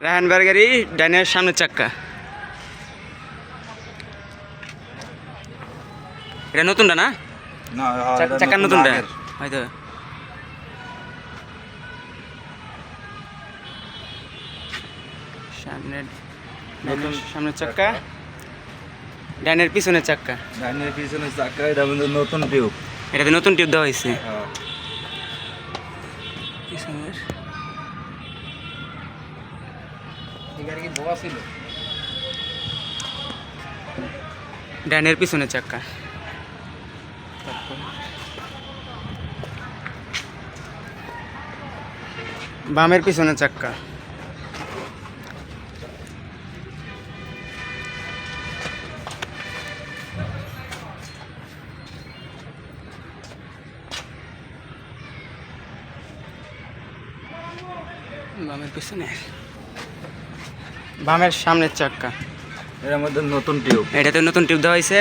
রায়হানবার গাড়ি ডাইনের সামনের চাক্কা। এটা নতুনটা না? না চাক্কার নতুনটা হয়তো। নতুন সামনের চাক্কা, ডাইনের পিছনের চাক্কা। ডাইনের পিছনে চাকা, এটা কিন্তু নতুন টিউব। এটাতে নতুন টিউব দেওয়া হয়েছে। পিছনের ডাইনের পিছনের চাক্কা। বামের পিছনের চাক্কা। বামের পিছনে, বামের সামনের চাক্কা। এর মধ্যে নতুন টিউব। এটাতে নতুন টিউব দেওয়া হয়েছে।